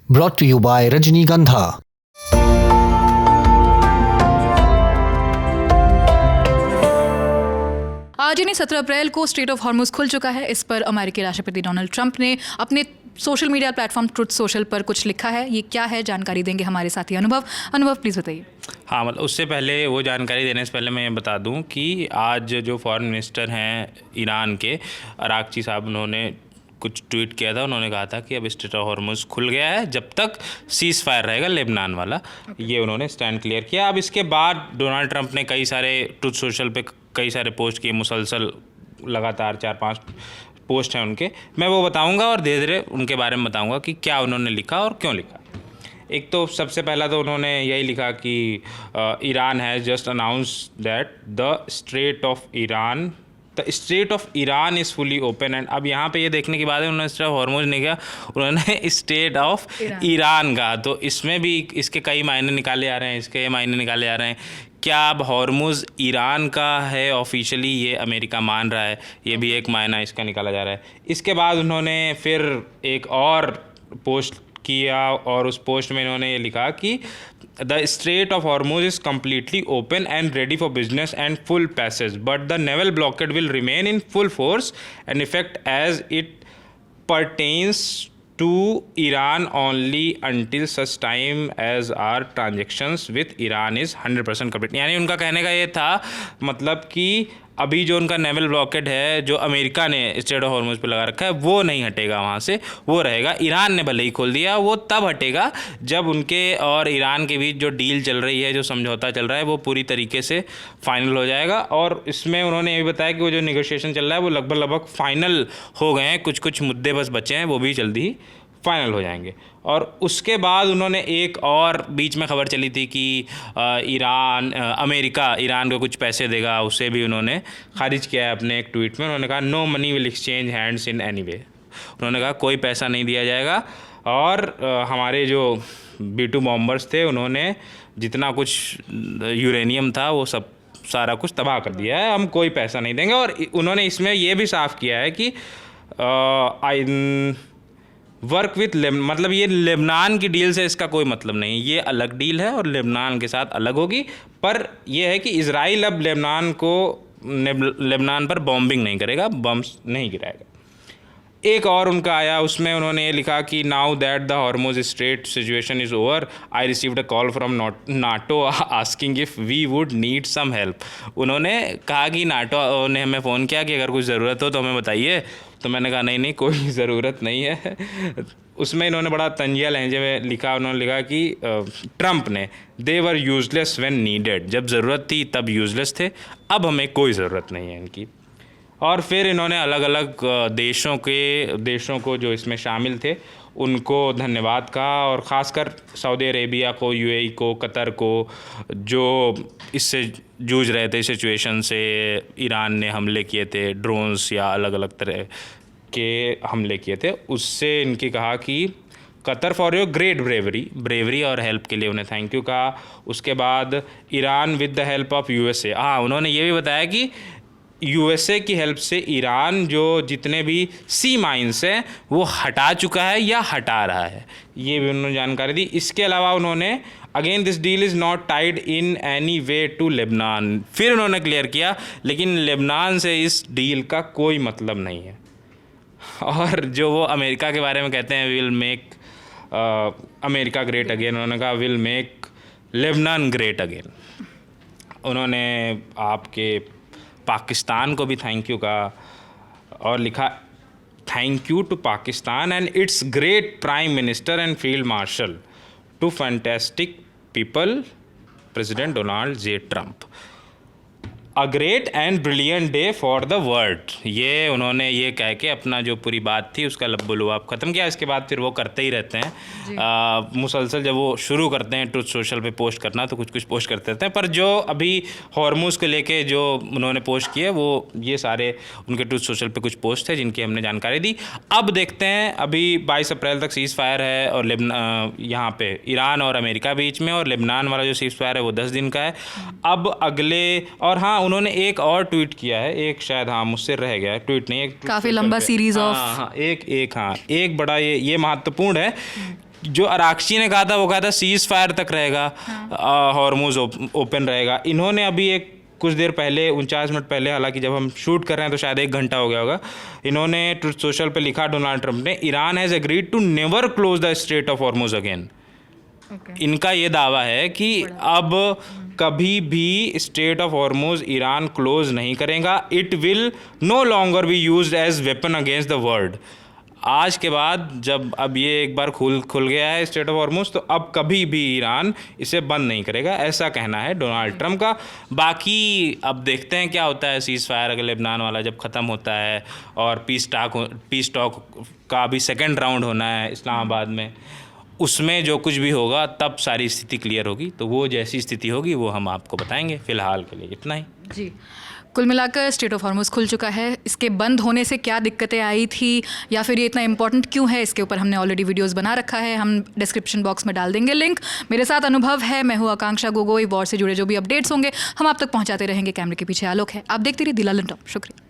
brought to you by Rajnigandha. आज यानी 17 अप्रैल को स्ट्रेट ऑफ हॉर्मुज खुल चुका है। इस पर अमेरिकी राष्ट्रपति डोनाल्ड ट्रंप ने अपने social media platform truth social पर कुछ लिखा है। ये क्या है, जानकारी देंगे हमारे साथी अनुभव प्लीज़ बताइए। हाँ, मतलब उससे पहले वो जानकारी देने से पहले मैं ये बता दूं कि आज जो फॉरेन मिनिस्टर हैं ईरान के अरागची साहब, उन्होंने कुछ ट्वीट किया था। उन्होंने कहा था कि अब स्ट्रेट ऑफ हॉर्मुज खुल गया है जब तक सीज़ फायर रहेगा लेबनान वाला। ये उन्होंने स्टैंड क्लियर किया। अब इसके बाद डोनाल्ड ट्रंप ने कई सारे ट्रुथ सोशल पे कई सारे पोस्ट किए, मुसलसल लगातार 4-5 पोस्ट हैं उनके। मैं वो बताऊंगा और धीरे धीरे उनके बारे में बताऊंगा कि क्या उन्होंने लिखा और क्यों लिखा। एक तो सबसे पहला तो उन्होंने यही लिखा कि Iran has just announce that the strait of Iran is fully open. And अब यहाँ पे ये देखने की बात है, उन्होंने स्ट्रेट ऑफ हॉर्मुज नहीं कहा, उन्होंने स्टेट ऑफ ईरान कहा। तो इसमें भी इसके कई मायने निकाले आ रहे हैं, इसके मायने निकाले आ रहे हैं। क्या अब हॉर्मुज ईरान का है ऑफिशियली, ये अमेरिका मान रहा है, ये भी एक मायना इसका निकाला जा रहा है। इसके बाद उन्होंने फिर एक और पोस्ट किया और उस पोस्ट में इन्होंने ये लिखा कि the strait of Hormuz is completely open and ready for business and full passage, but the naval blockade will remain in full force and effect as it pertains to Iran only until such time as our transactions with Iran is 100% complete। यानी उनका कहने का ये था, मतलब कि अभी जो उनका नेवल ब्लॉकेड है जो अमेरिका ने स्ट्रेट ऑफ हॉर्मुज पे लगा रखा है वो नहीं हटेगा, वहाँ से वो रहेगा। ईरान ने भले ही खोल दिया, वो तब हटेगा जब उनके और ईरान के बीच जो डील चल रही है, जो समझौता चल रहा है, वो पूरी तरीके से फाइनल हो जाएगा। और इसमें उन्होंने ये भी बताया कि वो जो निगोशिएशन चल रहा है वो लगभग फाइनल हो गए हैं, कुछ मुद्दे बस बचे हैं, वो भी जल्दी ही फाइनल हो जाएंगे। और उसके बाद उन्होंने एक और बीच में खबर चली थी कि अमेरिका ईरान को कुछ पैसे देगा, उसे भी उन्होंने खारिज किया है अपने एक ट्वीट में। उन्होंने कहा no money will exchange hands in any way. उन्होंने कहा कोई पैसा नहीं दिया जाएगा। और हमारे जो B-2 बॉम्बर्स थे, उन्होंने जितना कुछ यूरेनियम था वो सब सारा कुछ तबाह कर दिया है, हम कोई पैसा नहीं देंगे। और उन्होंने इसमें ये भी साफ किया है कि वर्क विथ मतलब ये लेबनान की डील से इसका कोई मतलब नहीं, ये अलग डील है और लेबनान के साथ अलग होगी। पर यह है कि इजराइल अब लेबनान पर बॉम्बिंग नहीं करेगा, बम्स नहीं गिराएगा। एक और उनका आया, उसमें उन्होंने ये लिखा कि now that the Hormuz strait situation is over I received a call from NATO asking if we would need some help. उन्होंने कहा कि नाटो ने हमें फ़ोन किया कि अगर कुछ ज़रूरत हो तो हमें बताइए। तो मैंने कहा नहीं कोई ज़रूरत नहीं है। उसमें इन्होंने बड़ा तंजिया लहजे में लिखा, उन्होंने लिखा कि ट्रंप ने दे वर यूजलेस व्हेन नीडेड, जब ज़रूरत थी तब यूजलेस थे, अब हमें कोई ज़रूरत नहीं है इनकी। और फिर इन्होंने अलग अलग देशों को जो इसमें शामिल थे उनको धन्यवाद कहा, और ख़ासकर सऊदी अरेबिया को, UAE को, कतर को, जो इससे जूझ रहे थे सिचुएशन से। ईरान ने हमले किए थे, ड्रोन्स या अलग अलग तरह के हमले किए थे, उससे इनकी कहा कि Qatar for your great bravery और हेल्प के लिए उन्हें थैंक यू कहा। उसके बाद Iran with the help of USA। हाँ, उन्होंने ये भी बताया कि USA की हेल्प से ईरान जो जितने भी सी माइंस हैं वो हटा चुका है या हटा रहा है, ये भी उन्होंने जानकारी दी। इसके अलावा उन्होंने again this deal is not tied in any way to Lebanon, फिर उन्होंने क्लियर किया लेकिन लेबनान से इस डील का कोई मतलब नहीं है। और जो वो अमेरिका के बारे में कहते हैं will make America great again, उन्होंने कहा will make Lebanon great again. उन्होंने आपके पाकिस्तान को भी थैंक यू कहा और लिखा thank you to Pakistan and its great prime minister and field marshal to fantastic people president Donald J. Trump, a great and brilliant day for the world. ये उन्होंने ये कह के अपना जो पूरी बात थी उसका लब्बुलुआब ख़त्म किया। इसके बाद फिर वो करते ही रहते हैं मुसलसल, जब वो शुरू करते हैं ट्रुथ सोशल पे पोस्ट करना तो कुछ पोस्ट करते रहते हैं। पर जो अभी हॉर्मुज को लेके जो उन्होंने पोस्ट किए वो ये सारे उनके ट्रुथ सोशल पे कुछ पोस्ट थे जिनकी हमने जानकारी दी। अब देखते हैं, अभी 22 अप्रैल तक सीज़ फायर है और यहाँ पे ईरान और अमेरिका बीच में, और लेबनान वाला जो सीज़ फायर है वो 10 दिन का है। अब अगले, और हाँ उन्होंने एक और ट्वीट किया है, एक शायद हाँ मुझसे रह गया है, ट्वीट नहीं, एक काफ़ी लंबा सीरीज ऑफ एक बड़ा ये महत्वपूर्ण है जो अराक्ची ने कहा था वो कहा था सीज फायर तक रहेगा, हॉर्मुज ओपन रहेगा। इन्होंने अभी एक कुछ देर पहले 49 मिनट पहले, हालांकि जब हम शूट कर रहे हैं तो शायद 1 घंटा हो गया होगा, इन्होंने ट्रुथ सोशल पे लिखा डोनाल्ड ट्रंप ने, Iran has agreed to never close the strait of Hormuz again. इनका ये दावा है कि अब कभी भी strait of Hormuz Iran close नहीं करेगा। It will no longer be used as weapon against the world. आज के बाद जब अब ये एक बार खुल गया है स्ट्रेट ऑफ हॉर्मुज, तो अब कभी भी ईरान इसे बंद नहीं करेगा, ऐसा कहना है डोनाल्ड ट्रंप का। बाकी अब देखते हैं क्या होता है सीज़ फायर अगर लेबनान वाला जब ख़त्म होता है और पीस टॉक का अभी सेकेंड राउंड होना है इस्लामाबाद में, उसमें जो कुछ भी होगा तब सारी स्थिति क्लियर होगी। तो वो जैसी स्थिति होगी वो हम आपको बताएंगे। फ़िलहाल के लिए इतना ही जी। कुल मिलाकर स्ट्रेट ऑफ हॉर्मुज खुल चुका है। इसके बंद होने से क्या दिक्कतें आई थी या फिर ये इतना इंपॉर्टेंट क्यों है, इसके ऊपर हमने ऑलरेडी वीडियोस बना रखा है, हम डिस्क्रिप्शन बॉक्स में डाल देंगे लिंक। मेरे साथ अनुभव है, मैं हूँ आकांक्षा गोगोई। वॉर से जुड़े जो भी अपडेट्स होंगे हम आप तक पहुँचाते रहेंगे। कैमरे के पीछे आलोक है। आप देखते रहिए दी लंदन टॉप। शुक्रिया।